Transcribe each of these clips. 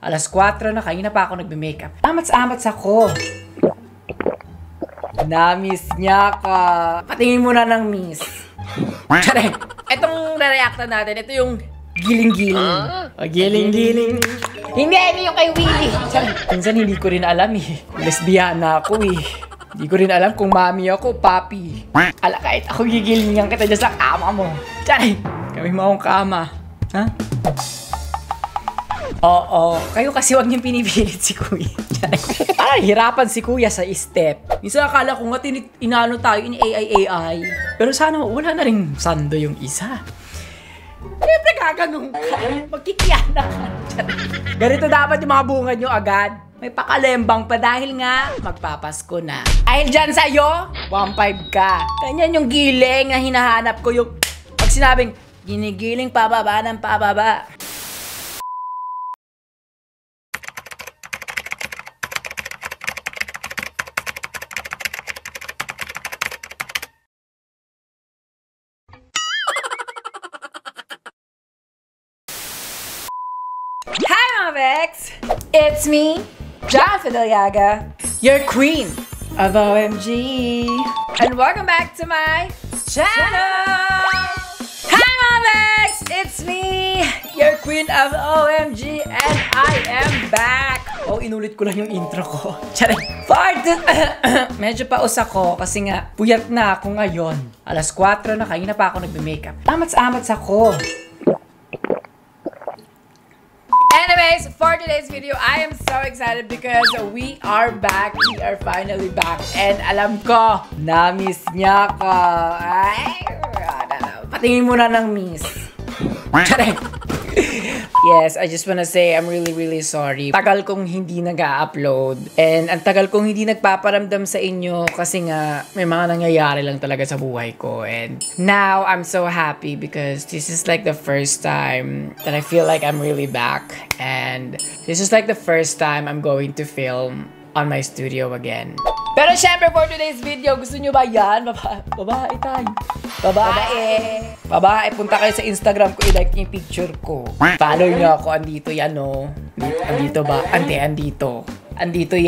Alas 4 na, kanina pa ako nagbe-makeup. Amats-amats ako. Na-miss niya ka. Patingin mo na ng miss. Tsare, etong na-reactan natin, ito yung giling-giling. Giling-giling. Hindi yung kay Willie. Tsare, minsan hindi ko rin alam eh. Lesbiana ako eh. Hindi ko rin alam kung mami ako, papi. Ala, kahit ako gigilingan kita dyan sa kama mo. Tsare, kami mo akong kama. Ha? Oo, kayo kasi wag niyong pinipilit si Kuya. Ay, hirapan si Kuya sa step. Isa akala ko nga inano tayo, in-AI. Pero sana wala na rin sando yung isa. Siyempre gaganong ka. Magkikiyana ka. Ganito dapat yung mga bunga nyo agad. May pakalembang pa dahil nga magpapasko na. Dahil dyan sa'yo, 1.5 ka. Ganyan yung giling na hinahanap ko yung pag sinabing ginigiling pababa ng pababa. Hi, Mavex! It's me, John Fideliaga, your queen of OMG. And welcome back to my channel! Hi, Mavex! It's me, your queen of OMG, and I am back! Oh, inulit ko lang yung intro ko. Charay! Medyo paus ako kasi nga, puyat na ako ngayon. Alas 4 na, kanina pa ako nagbe-makeup. Amats-amats ako. Anyways, for today's video, I am so excited because we are back. We are finally back. And alam ko, na-miss niya ka. Ay, patingin mo na ng miss. Yes, I just wanna say I'm really sorry. Tagal kong hindi nag-a-upload. And ang tagal kong hindi nagpaparamdam sa inyo kasi nga may mga nangyayari lang talaga sa buhay ko. And now I'm so happy because this is like the first time that I feel like I'm really back. And this is like the first time I'm going to film on my studio again. Pero syempre for today's video, gusto nyo ba yan? Babae tayo. Babae, punta kayo sa Instagram ko, i-like yung picture ko. Follow nyo ako, andito yan o. Andito ba? Andito. Andito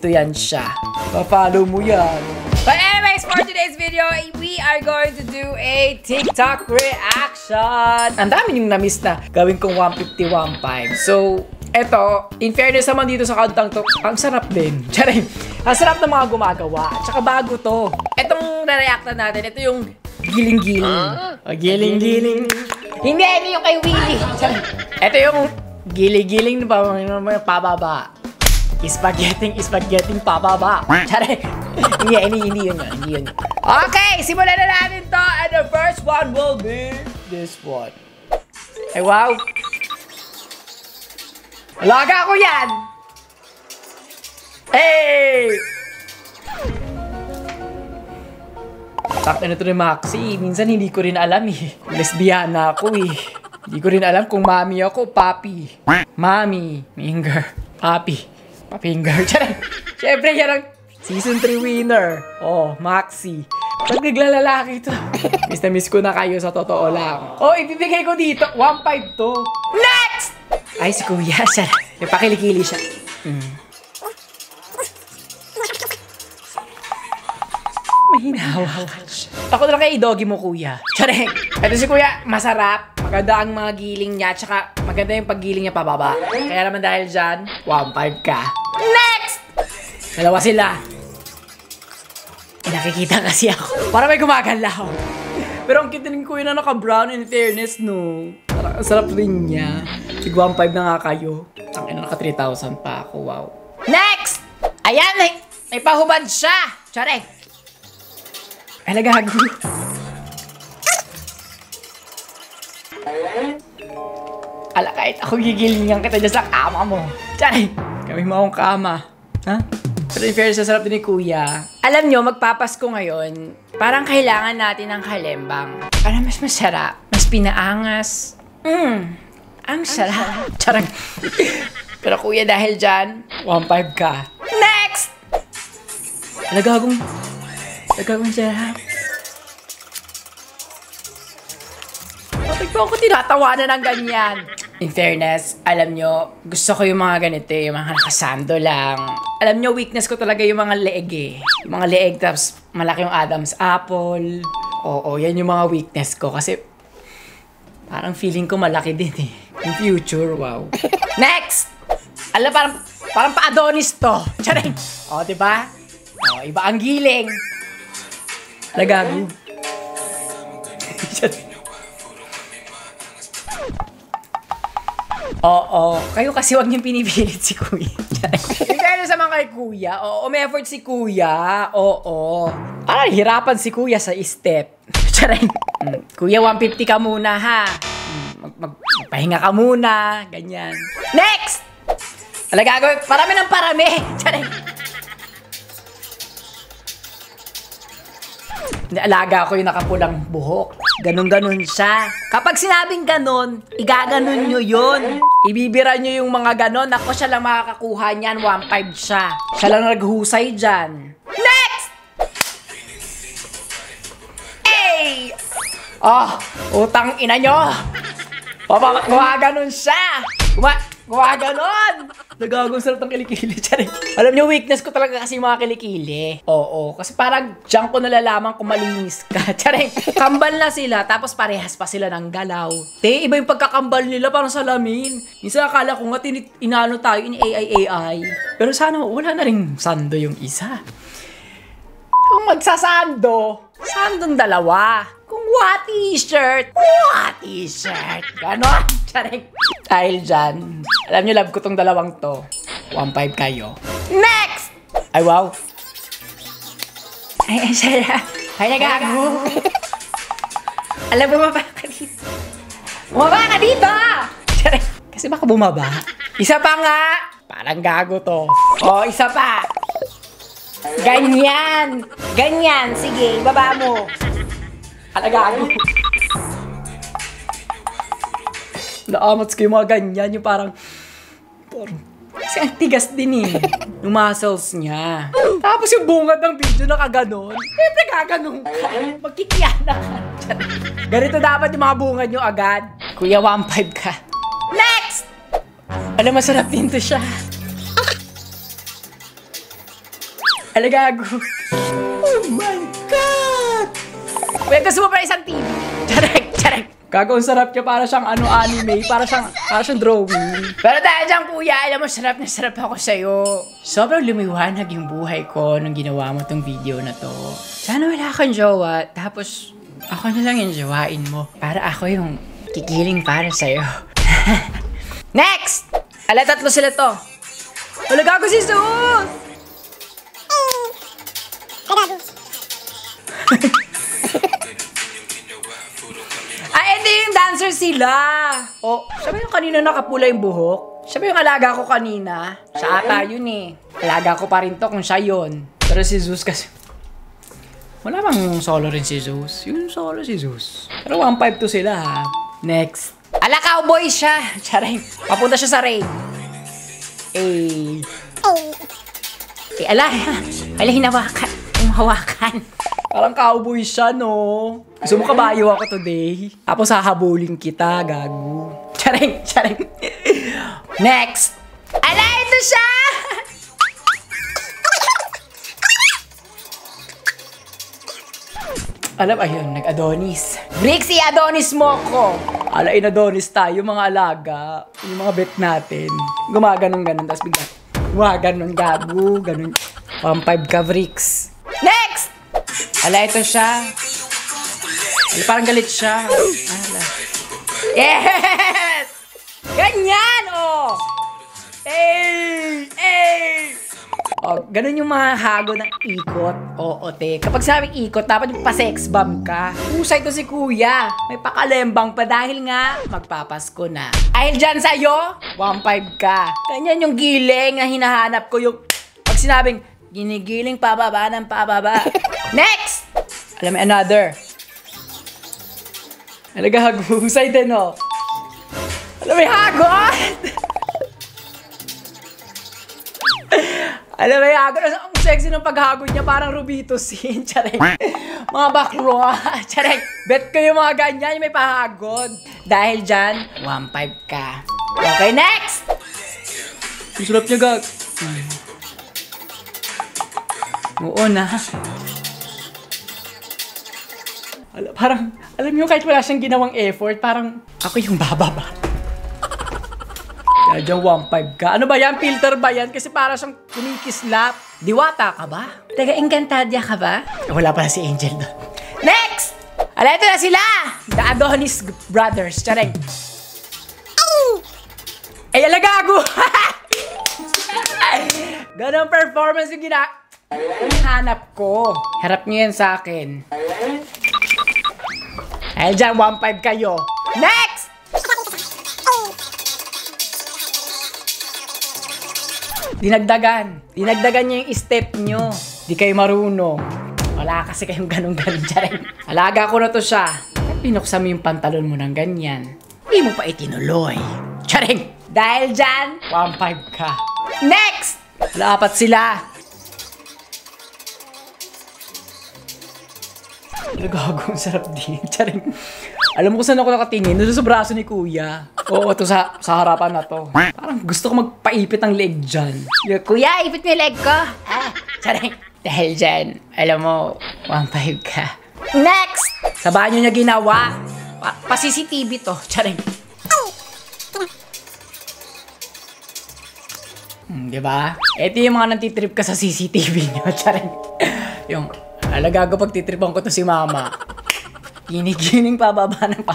yan siya. Pa-follow mo yan. But anyways, for today's video, we are going to do a TikTok reaction. Ang dami yung na-miss na gawin kong 150, 1.5. So, eto, in fairness naman dito sa kantang to, ang sarap din. Charing, ang sarap ng mga gumagawa. Tsaka bago to. Etong na-reactan natin, ito yung giling-giling. Giling-giling. Hindi yung kay Willie. Charing, ito yung giling-giling na pababa. Spaghetti pababa. Charing, hindi yun. Okay, simulan na natin to. And the first one will be this one. Ay, wow. Alaga ko yan! Hey! Takta na ito ni Maxi. Minsan hindi ko rin alam eh. Lesbiana ako eh. Hindi ko rin alam kung mami ako, papi. Mami, finger, papi. Papinger. Siyempre yan ang season 3 winner. Oh, Maxi. Pag naglalalaki ito. Miss na miss ko na kayo sa totoo lang. Oh, ibibigay ko dito. 1.5 to. Next! Ay, si Kuya, siya. May pakilikili siya. May hinahawakan siya. Ako na lang kay doggy mo, Kuya. Tsareng. Ito si Kuya, masarap. Maganda ang mga giling niya. Tsaka maganda yung paggiling niya pababa. Kaya naman dahil dyan, 1.5 ka. Next! Dalawa sila. Nakikita kasi ako. Para may gumagalaw. Pero ang cute din ko yun na naka-brown in fairness, no? Parang ang sarap rin niya. Sig 1.5 na nga kayo. Ang ina, naka 3,000 pa ako, wow. Next! Ayan, may pahubad siya! Tsare! Ay, nagago. Ala, kahit ako gigilingan kita dyan sa kama mo. Tsare! Kami mo akong kama. Ha? Pero in fairness, sarap din ni Kuya. Alam nyo, magpapasko ngayon, parang kailangan natin ng kalembang. Para mas masarap, mas pinaangas. Ang sarap. Charang. Pero Kuya, dahil dyan, 1.5 ka. Next! Nagagong sarap. Bakit po ako tinatawanan ng ganyan? In fairness, alam nyo, gusto ko yung mga ganito, yung mga nakasando lang. Alam nyo, weakness ko talaga yung mga leeg eh. Yung mga leeg, tapos malaki yung Adam's apple. Oo, yan yung mga weakness ko kasi parang feeling ko malaki din eh. In future, wow. Next! Alam, parang pa-Adonis to. Charing! O, diba? O, iba ang giling. Lagago. Oo, kayo kasi wag niyong pinipilit si Kuya. Kaya sa mga kay Kuya, oo, may effort si Kuya, oo. Parang hirapan si Kuya sa step. Charing. Kuya, 150 ka muna ha. Magpahinga ka muna, ganyan. Next! Alagagawin, parami ng parami. Charing. Alaga ko yung nakapulang buhok. Ganon-ganon siya. Kapag sinabing ganon, igaganon nyo yun. Ibibira nyo yung mga ganon. Ako siya lang makakakuha niyan. 1.5 siya. Siya lang naghusay dyan. Next! Hey! Oh, utang ina nyo. Gumaganon siya. Gumaganon. Nagagawang sarap ng kilikili. Alam niyo, weakness ko talaga kasi yung mga kilikili. Oo, kasi parang diyan ko nalalaman kung malinis ka. Charing, kambal na sila, tapos parehas pa sila ng galaw. Iba yung pagkakambal nila, parang salamin. Minsan akala ko nga, inano tayo, in-AI. Pero sana wala na rin sando yung isa. Kung magsasando, sandong dalawa. Kung t-shirt, t-shirt. Ganon. Charing. Dahil dyan, alam nyo, love ko tong dalawang to. 1.5 kayo. Next! Ay, wow. Ay, sarap. Ay, nagago. Alam, bumaba ka dito. Bumaba ka dito! Charing. Kasi baka bumaba. Isa pa nga. Parang gago to. O, isa pa. Ganyan. Ganyan. Sige, baba mo. Alagago. Naamats ko yung mga ganyan, yung parang kasi ang tigas din eh, yung muscles niya. Tapos yung bungad ng video nakaganon, siyempre gaganon ka, magkikiyana ka. Ganito dapat yung mga bungad nyo agad. Kuya, 1.5 ka. Next! Alam, masarap din to siya. Alagago. Oh my God! Kuya, gusto mo pa isang TV? Charek. Gagawin sarap niya, para siyang anime, para siyang drawing. Pero dahil dyan, Kuya, alam mo, sarap na sarap ako sa'yo. Sobrang lumiwanag yung buhay ko nung ginawa mo tong video na to. Sana wala kang jowa, tapos ako na lang yung jowain mo. Para ako yung kikiling para sa'yo. Next! Ala, tatlo sila to. Wala gago si Sus! Hindi yung dancer sila. Oh, siya ba yung kanina nakapula yung buhok? Siya ba yung alaga ko kanina? Siya ata yun eh. Alaga ko pa rin to kung siya yun. Pero si Zeus kasi... Wala bang solo rin si Zeus? Yung solo si Zeus. Pero 1.5 to sila ha. Next. Ala, cowboy siya. Charing. Papunta siya sa rain. Ala. Ala, hinawakan. Yung hawakan. Parang cowboy siya, no? Gusto mo kabayo ako today? Tapos hahabulin kita, gago. Charing. Next! Ala, ito siya! Alam, ayun, nag-Adonis. Brixie, Adonis mo ko! Ala, in-Adonis tayo, mga alaga. Yung mga bet natin. Gumaganon-ganon, tapos bigla. Gumaganon, gago, ganon. 1.5 ka, Brix. Next! Ala, ito siya. Ala, parang galit siya. Ala. Yes! Ganyan, oh! Oh, ganun yung mga hago ng ikot. Oo, te. Kapag sabing ikot, dapat yung pa-sex bomb ka. Usay to si Kuya. May pakalembang pa dahil nga magpapasko na. Dahil dyan sa'yo, 1.5 ka. Ganyan yung giling na hinahanap ko, yung pag sinabing, ginigiling pababa ng pababa. Next! Alam mo, another. Alaga, husay din, oh. Alam mo, hagot! Alam mo, hagod. Ang sexy ng paghagod niya, parang Rubito scene. Charek. Mga baklo. Charek. Bet ko yung mga ganyan, yung may pahagod. Dahil dyan, 1.5 ka. Okay, next! Ang sarap niya, gag. Oo na. Parang, alam mo, kahit wala siyang ginawang effort, parang ako yung bababa. Kaya dyan 1.5 ka. Ano ba yan? Filter ba yan? Kasi para siyang kumikislap. Diwata ka ba? Taga-Encantadia ka ba? Wala pala si Angel doon. Next! Ala, ito na sila! The Adonis Brothers. Tsareng. Ay, alagago! Ganong performance yung hanap ko. Harap niyo yan sa akin. Ay, dyan, 1.5 kayo. Next! Dinagdagan. Dinagdagan niyo yung step niyo. Di kayo marunong. Wala kasi kayong ganun-ganun dyan. Alaga ko na to siya. Pinuksan mo yung pantalon mo ng ganyan. Hindi mo pa itinuloy. Charing! Dahil dyan, 1.5 ka. Next! Lapat sila. Gago, sarap din. Charing. Alam mo kung saan ako nakatingin? Doon sa braso ni Kuya. Oo, ito sa harapan na to. Parang gusto ko magpaipit ang leg dyan. Kuya, ipit mo yung leg ko. Charing. Dahil dyan, alam mo, 1.5 ka. Next! Sa banyo niya ginawa. Pa-CCTV to. Charing. Diba? Ito yung mga nantitrip ka sa CCTV nyo. Charing. Yung, alagago pag titripan ko to si Mama. Ginig-gining pababa ng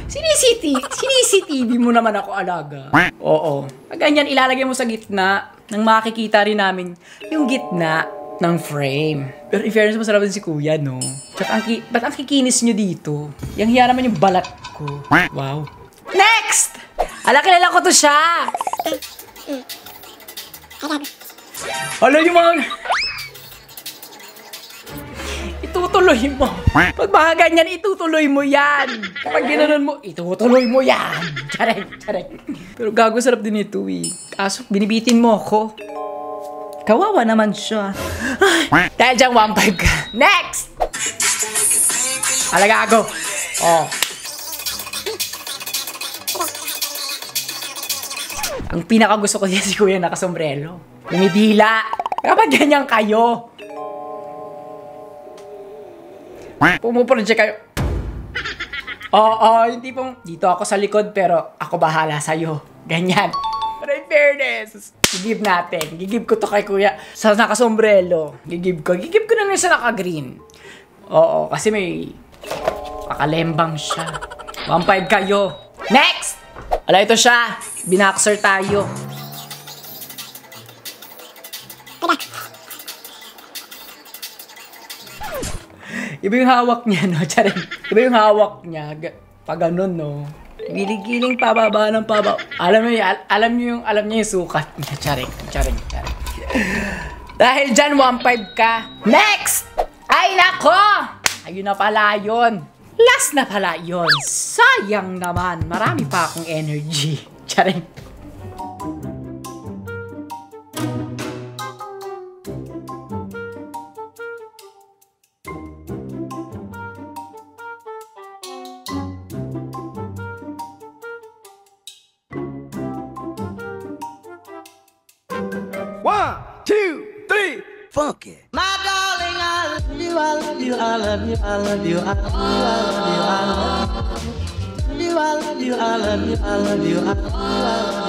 CCTV mo naman ako, alaga. Oo. Ganyan, ilalagay mo sa gitna nang makikita rin namin yung gitna ng frame. Pero in fairness, masarap din si Kuya, no? Tsaka, ba't ang kikinis nyo dito? Yang hiya naman yung balat ko. Wow. Next! Ala, kilala ko to siya! Hala, yung mga... Itutuloy mo. Pag mga ganyan, itutuloy mo yan. Pag ginanon mo, itutuloy mo yan. Charek, charek. Pero gago, sarap din ito eh. Kaso, binibitin mo ako. Kawawa naman siya. Ay, dahil dyan, 1.5 ka. Next! Hala, gago. Oh. Ang pinakagusto ko din si Kuya nakasombrero. Lumidila. Kapag ganyan kayo. Pumuproject kayo. Oo, yung tipong, dito ako sa likod pero ako bahala sa'yo. Ganyan. Pero in fairness, gigib natin. Gigib ko to kay Kuya sa nakasombrero. Gigib ko na lang sa naka-green. Oo, kasi may kakalembang siya. 1.5 kayo. Next! Ala, ito siya. Binaxer tayo. Iba yung hawak niya, no? Charing. Iba yung hawak niya. Pag ganun, no? Giling-giling pababa ng pababa. Alam niyo yung sukat niya. Charing. Dahil dyan, 1.5 ka. Next! Ay, nako! Ayun na pala yun. Last na pala yun. Sayang naman. Marami pa akong energy. Charing. One, two, three, funk it. My darling, I love you, I love you, I love you, I love you, I love you, I love you, I love you, I love you, I love you, I love you, I love you.